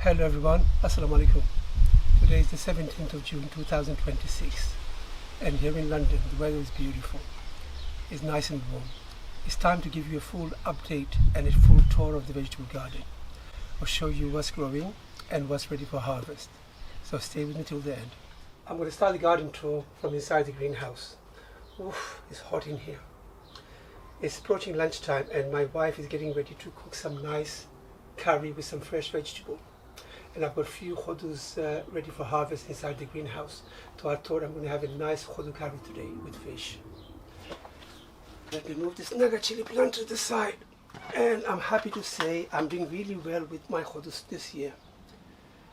Hello everyone, Assalamu alaikum. Today is the 17th of June 2026 and here in London the weather is beautiful. It's nice and warm. It's time to give you a full update and a full tour of the vegetable garden. I'll show you what's growing and what's ready for harvest. So stay with me till the end. I'm going to start the garden tour from inside the greenhouse. Oof, it's hot in here. It's approaching lunchtime and my wife is getting ready to cook some nice curry with some fresh vegetable. And I've got a few hodus ready for harvest inside the greenhouse. So I thought I'm going to have a nice hodu curry today with fish. Let me move this naga chili plant to the side. And I'm happy to say I'm doing really well with my hodus this year.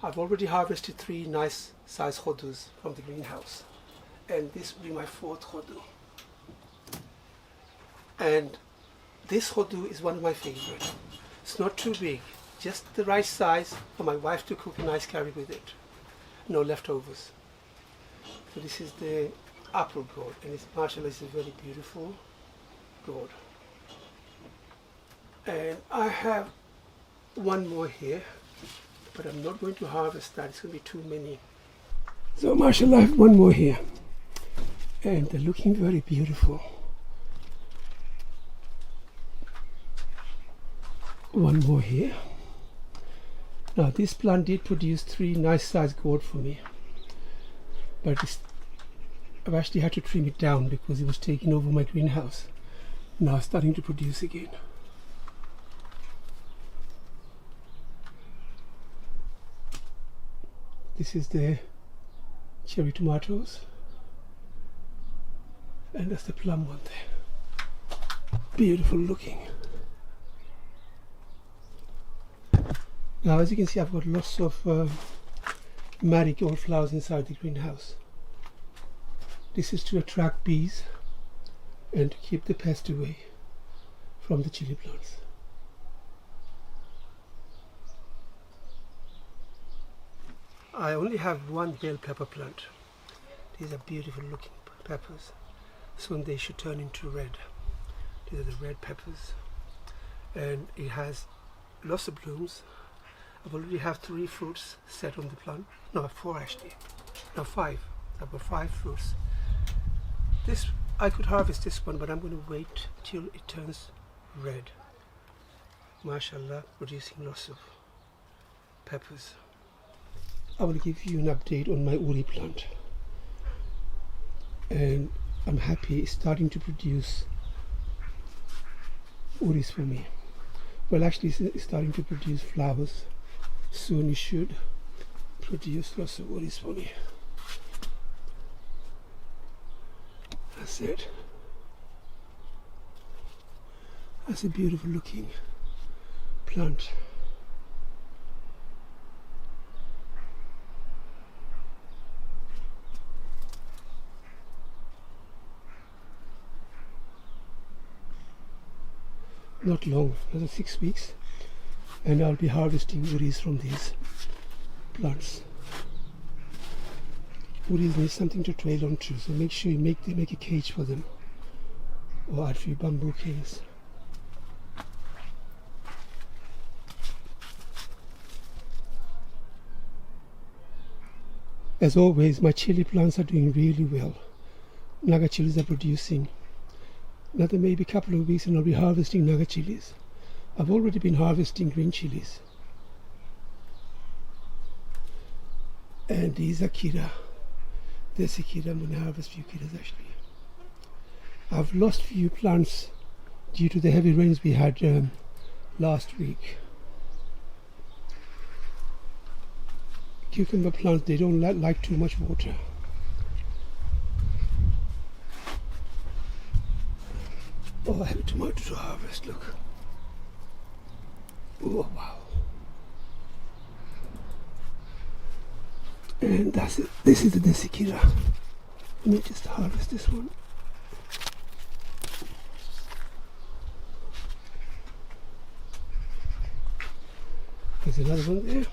I've already harvested 3 nice size hodus from the greenhouse. And this will be my 4th hodu. And this hodu is one of my favorite. It's not too big, just the right size for my wife to cook a nice curry with it. No leftovers. So this is the apple gourd, and it's mashallah, it's a very beautiful gourd. And I have one more here, but I'm not going to harvest that, it's going to be too many. So mashallah, I have one more here, and they're looking very beautiful. One more here. Now this plant did produce 3 nice sized gourd for me, but I've actually had to trim it down because it was taking over my greenhouse. Now it's starting to produce again. This is the cherry tomatoes, and that's the plum one there. Beautiful looking. Now as you can see, I've got lots of marigold flowers inside the greenhouse. This is to attract bees and to keep the pest away from the chili plants. I only have one bell pepper plant. These are beautiful looking peppers. Soon they should turn into red. These are the red peppers, and it has lots of blooms. I've already have 3 fruits set on the plant. No, 4 actually. No, 5. I've got 5 fruits. This, I could harvest this one, but I'm going to wait till it turns red. MashaAllah, producing lots of peppers. I will give you an update on my uri plant. And I'm happy it's starting to produce uris for me. Well, actually it's starting to produce flowers. Soon it should produce lots of uris for me. That's it. That's a beautiful looking plant. Not long, another 6 weeks, and I'll be harvesting uris from these plants. Uris need something to trail onto, so make sure you make a cage for them, or add a few bamboo canes. As always, my chili plants are doing really well. Naga chilies are producing. Another maybe couple of weeks and I'll be harvesting naga chilies. I've already been harvesting green chilies. And these are kira. Deshi kira. I'm going to harvest a few kiras actually. I've lost few plants due to the heavy rains we had last week. Cucumber plants, they don't like too much water. Oh, I have a tomato to harvest, look. Oh, wow. And that's it. This is the Deshi kira. Let me just harvest this one. There's another one there.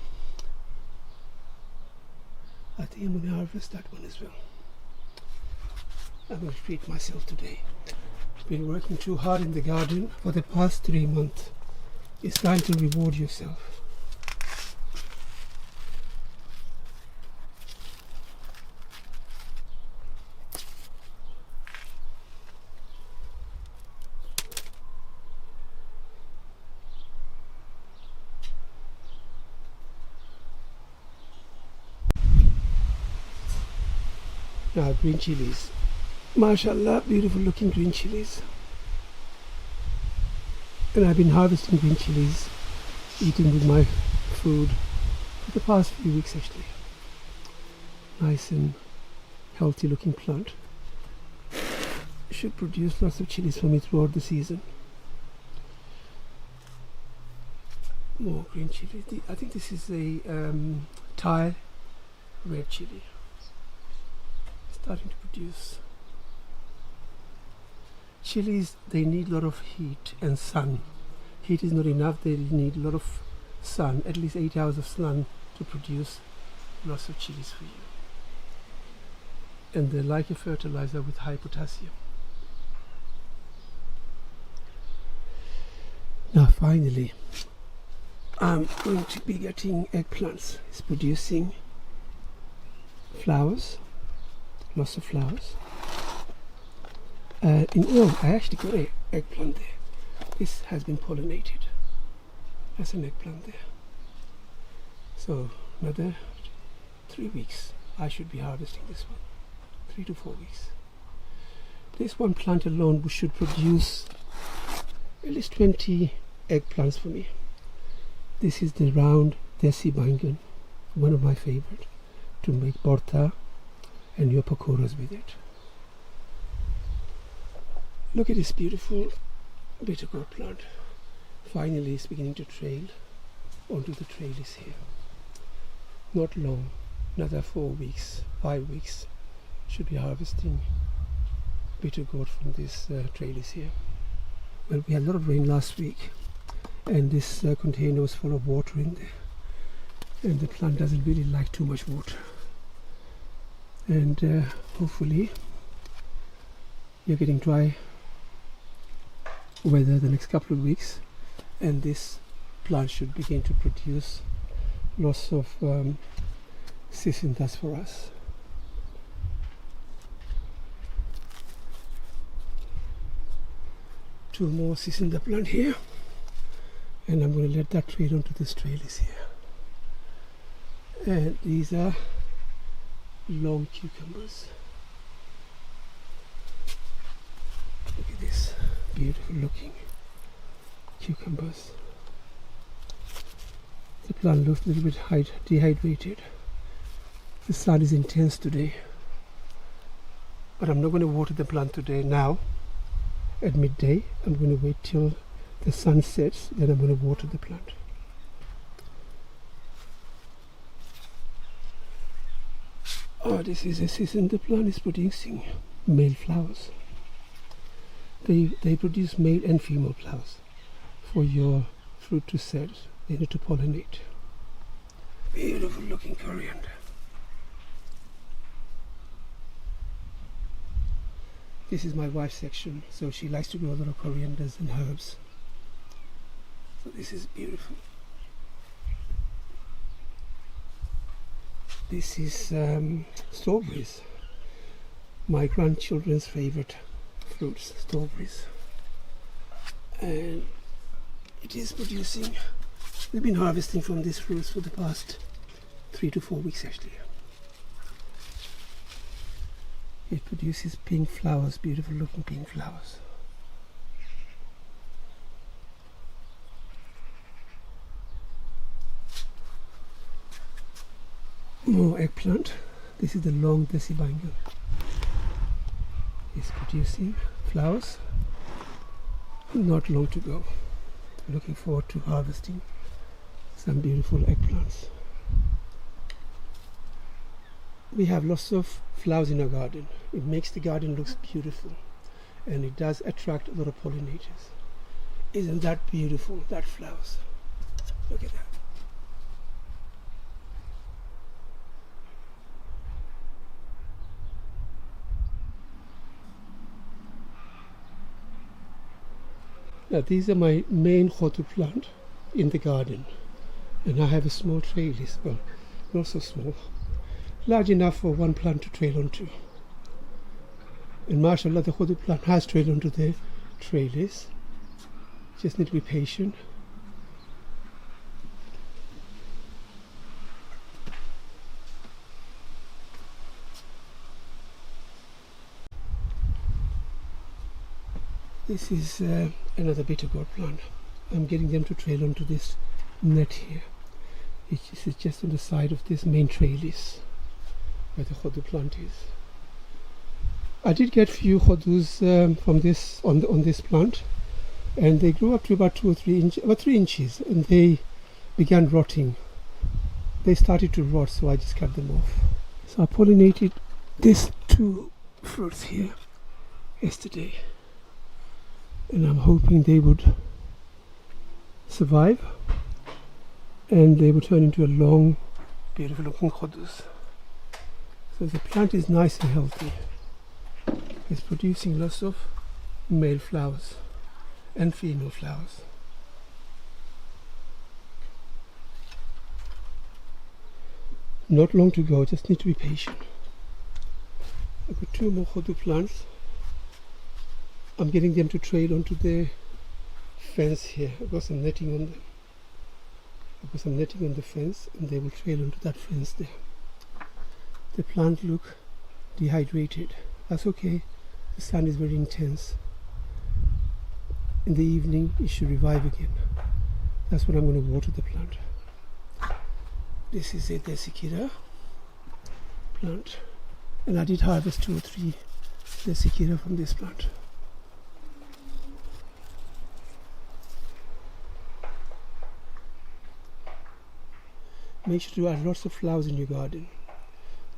I think I'm going to harvest that one as well. I'm going to treat myself today. Been working too hard in the garden for the past 3 months. It's time to reward yourself. Now green chilies. Mashallah, beautiful looking green chilies. And I've been harvesting green chilies, eating with my food for the past few weeks actually. Nice and healthy looking plant. Should produce lots of chilies for me throughout the season. More green chili. I think this is a Thai red chili. Starting to produce. Chilies, they need a lot of heat and sun. Heat is not enough, they need a lot of sun, at least 8 hours of sun to produce lots of chilies for you. And they're like a fertilizer with high potassium. Now finally, I'm going to be getting eggplants. It's producing flowers, lots of flowers. I actually got an eggplant there. This has been pollinated. That's an eggplant there. So another 3 weeks I should be harvesting this one. 3 to 4 weeks. This one plant alone should produce at least 20 eggplants for me. This is the round Deshi Bagan, one of my favorite, to make borta and your pakoras with it. Look at this beautiful bitter gourd plant. Finally it's beginning to trail onto the trellis here. Not long, another 4 weeks, 5 weeks, should be harvesting bitter gourd from this trellis here. Well, we had a lot of rain last week and this container was full of water in there, and the plant doesn't really like too much water. And hopefully you're getting dry weather the next couple of weeks and this plant should begin to produce lots of sisintas for us. Two more sisinta plant here, and I'm going to let that trail onto this trellis here. And these are long cucumbers. Look at this, beautiful looking cucumbers. The plant looks a little bit dehydrated. The sun is intense today, but I'm not going to water the plant today now at midday. I'm going to wait till the sun sets, then I'm going to water the plant. Oh, this is a season the plant is producing male flowers. They produce male and female flowers for your fruit to set. They need to pollinate. Beautiful looking coriander. This is my wife's section, so she likes to grow a lot of corianders and herbs. So this is beautiful. This is strawberries. My grandchildren's favorite fruits, strawberries. And it is producing. We've been harvesting from these fruits for the past 3 to 4 weeks actually. It produces pink flowers, beautiful looking pink flowers. More eggplant. This is the long Deshi Bagan. It's producing flowers. Not long to go. Looking forward to harvesting some beautiful eggplants. We have lots of flowers in our garden. It makes the garden look beautiful, and it does attract a lot of pollinators. Isn't that beautiful, that flowers? Look at that. Now these are my main hotu plant in the garden, and I have a small trellis, well, not so small, large enough for one plant to trail onto. And mashallah, the hotu plant has trailed onto the trellis. Just need to be patient. This is another bitter gourd plant. I'm getting them to trail onto this net here. This is just on the side of this main trellis where the hodu plant is. I did get few hodus from this on this plant, and they grew up to about 2 or 3 inches, about 3 inches, and they began rotting. They started to rot, so I just cut them off. So I pollinated these 2 fruits here yesterday, and I'm hoping they would survive and they will turn into a long, beautiful looking hodus. So the plant is nice and healthy. It's producing lots of male flowers and female flowers. Not long to go, just need to be patient. I've got 2 more hodu plants. I'm getting them to trail onto the fence here. I've got some netting on them. I've got some netting on the fence, and they will trail onto that fence there. The plant look dehydrated. That's okay. The sun is very intense. In the evening it should revive again. That's when I'm going to water the plant. This is a Deshi plant, and I did harvest 2 or 3 Deshi from this plant. Make sure to add lots of flowers in your garden.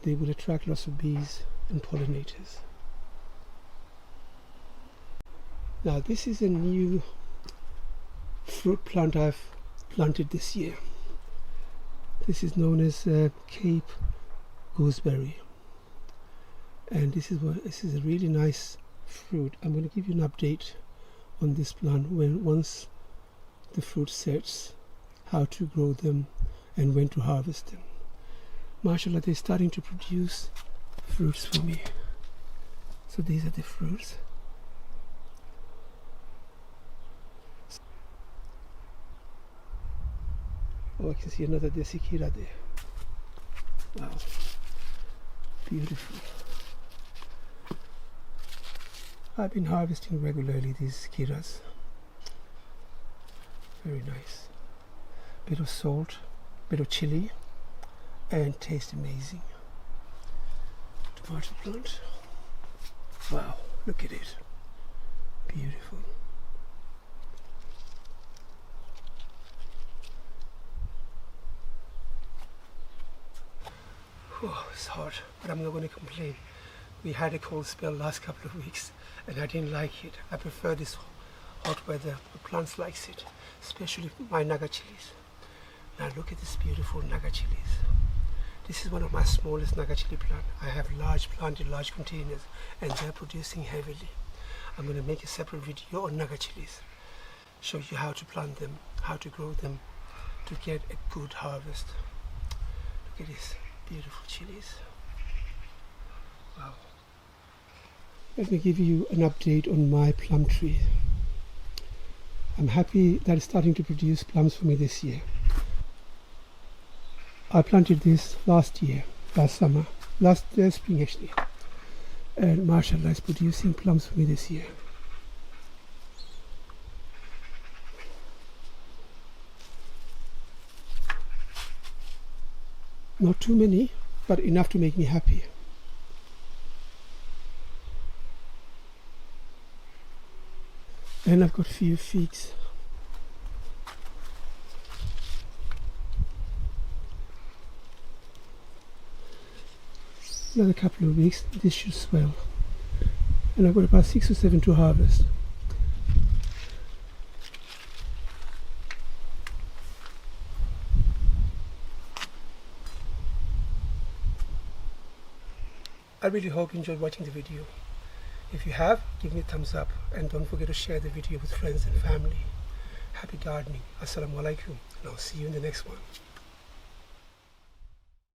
They will attract lots of bees and pollinators. Now this is a new fruit plant I've planted this year. This is known as Cape gooseberry, and this is a really nice fruit. I'm going to give you an update on this plant once the fruit sets, how to grow them and when to harvest them. Mashallah, they're starting to produce fruits for me. So these are the fruits. Oh, I can see another Deshi there. Wow, beautiful. I've been harvesting regularly these kiras. Very nice. Bit of salt, bit of chili, and taste amazing. Tomato plant. Wow, look at it. Beautiful. Oh, it's hot, but I'm not going to complain. We had a cold spell last couple of weeks, and I didn't like it. I prefer this hot weather. The plants likes it, especially my naga chilies. Now look at this beautiful naga chilies. This is one of my smallest naga chili plants. I have planted large containers, and they're producing heavily. I'm going to make a separate video on naga chilies, show you how to plant them, how to grow them to get a good harvest. Look at this. Beautiful chilies. Wow. Let me give you an update on my plum tree. I'm happy that it's starting to produce plums for me this year. I planted this last spring actually, and mashallah, it's producing plums for me this year. Not too many, but enough to make me happy. And I've got a few figs. Another couple of weeks, this should swell. And I've got about 6 or 7 to harvest. I really hope you enjoyed watching the video. If you have, give me a thumbs up, and don't forget to share the video with friends and family. Happy gardening. Assalamu alaikum, and I'll see you in the next one.